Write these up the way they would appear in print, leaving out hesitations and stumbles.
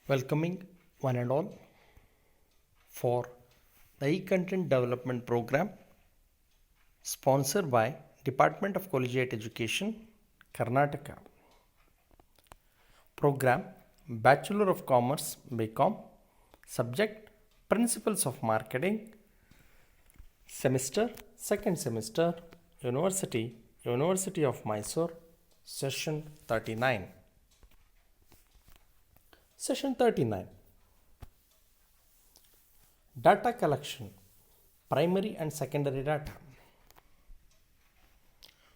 Welcoming one and all for the e-content development program sponsored by Department of Collegiate Education, Karnataka. Program Bachelor of Commerce BCom, subject Principles of Marketing, semester second semester, University of Mysore, session 39. Session 39. Data collection, primary and secondary data.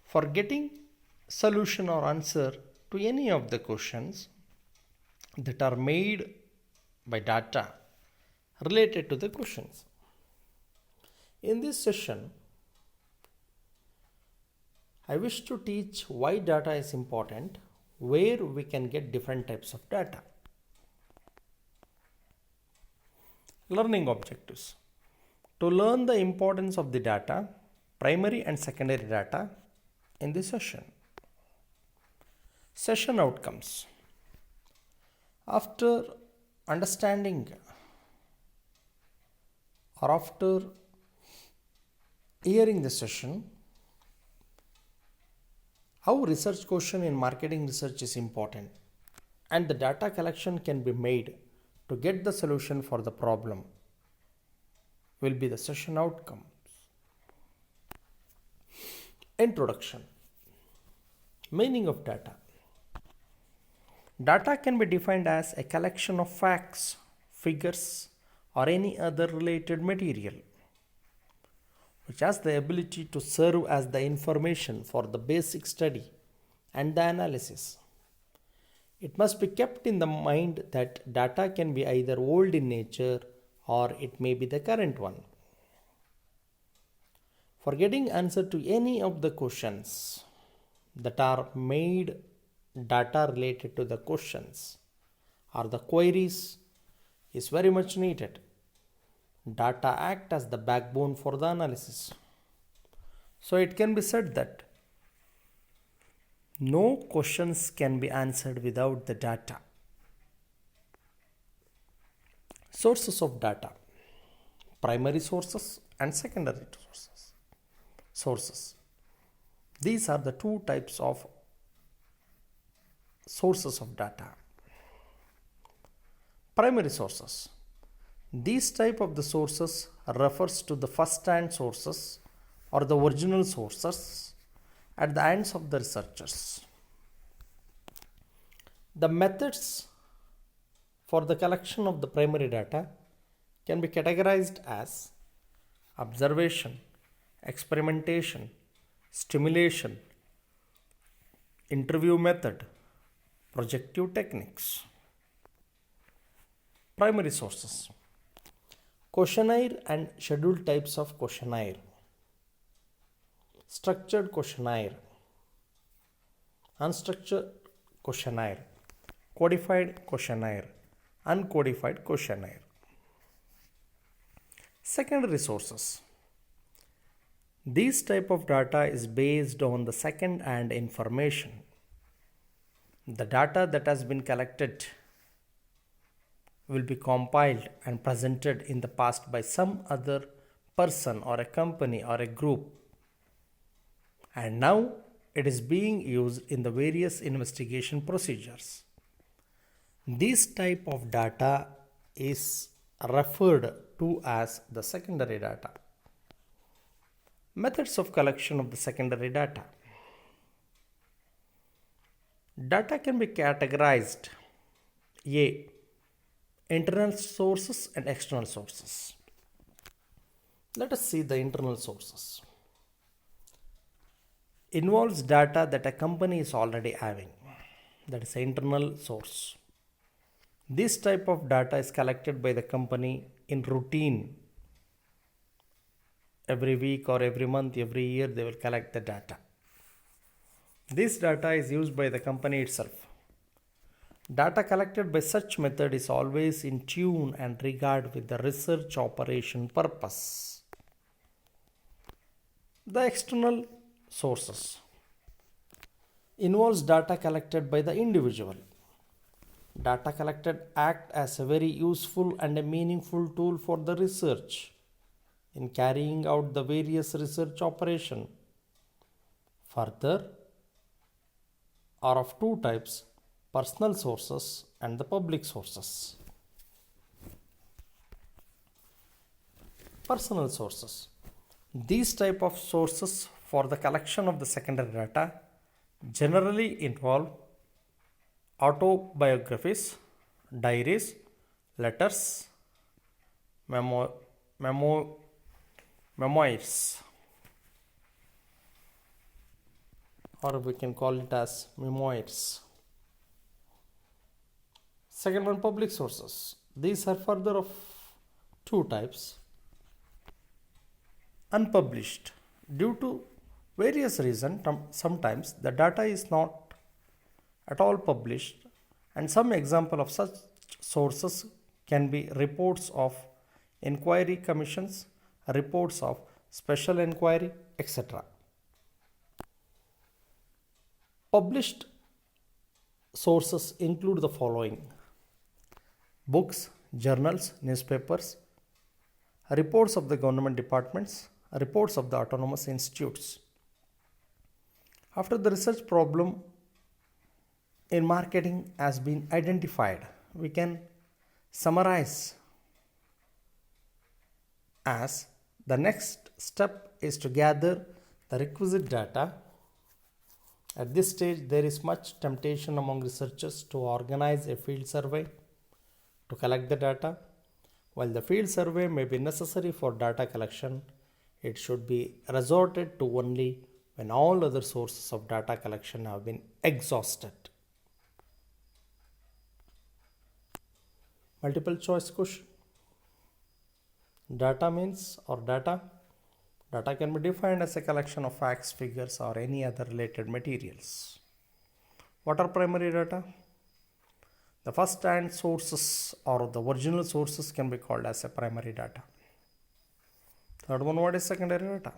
For getting solution or answer to any of the questions that are made by data related to the questions. In this session, I wish to teach why data is important, where we can get different types of data. Learning objectives. To learn the importance of the data, primary and secondary data in this session. Session outcomes. After understanding or after hearing the session, how research question in marketing research is important and the data collection can be made to get the solution for the problem will be the session outcomes. Introduction. Meaning of data. Data can be defined as a collection of facts, figures, or any other related material which has the ability to serve as the information for the basic study and the analysis. It must be kept in the mind that data can be either old in nature or it may be the current one. For getting answer to any of the questions that are made data related to the questions or the queries is very much needed. Data act as the backbone for the analysis. So it can be said that no questions can be answered without the data. Sources of data. Primary sources and secondary sources. These are the two types of sources of data. Primary sources. These type of the sources refers to the first-hand sources or the original sources at the hands of the researchers. The methods for the collection of the primary data can be categorized as observation, experimentation, stimulation, interview method, projective techniques. Primary sources. Questionnaire and scheduled types of questionnaire. Structured questionnaire, unstructured questionnaire, codified questionnaire, uncodified questionnaire. Secondary sources. This type of data is based on the second-hand information. The data that has been collected will be compiled and presented in the past by some other person or a company or a group, and now it is being used in the various investigation procedures. This type of data is referred to as the secondary data. Methods of collection of the secondary data. Data can be categorized A. Internal sources and external sources. Let us see the internal sources. Involves data that a company is already having. That is an internal source. This type of data is collected by the company in routine. Every week or every month, every year they will collect the data. This data is used by the company itself. Data collected by such method is always in tune and regard with the research operation purpose. The external sources involves data collected by the individual. Data collected act as a very useful and a meaningful tool for the research in carrying out the various research operation. Further, are of two types: personal sources and the public sources. Personal sources. These type of sources for the collection of the secondary data generally involve autobiographies, diaries, letters, memoirs, or we can call it as memoirs. Second one, public sources. These are further of two types. Unpublished. Due to various reasons, sometimes the data is not at all published, and some example of such sources can be reports of inquiry commissions, reports of special inquiry, etc. Published sources include the following: books, journals, newspapers, reports of the government departments, reports of the autonomous institutes. After the research problem in marketing has been identified, we can summarize as the next step is to gather the requisite data. At this stage, there is much temptation among researchers to organize a field survey to collect the data. While the field survey may be necessary for data collection, it should be resorted to only when all other sources of data collection have been exhausted. Multiple choice question. Data means or data. Data can be defined as a collection of facts, figures, or any other related materials. What are primary data? The first-hand sources or the original sources can be called as a primary data. Third one, what is secondary data?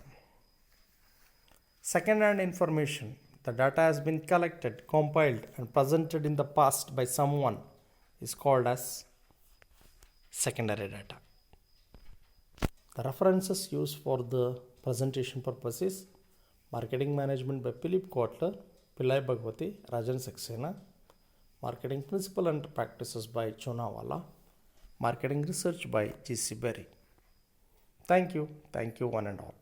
Second-hand information. The data has been collected, compiled, and presented in the past by someone is called as secondary data. The references used for the presentation purpose is Marketing Management by Philip Kotler, Pillai Bhagwati, Rajan Saxena, Marketing Principle and Practices by Chonawala, Marketing Research by G.C. Berry. Thank you one and all.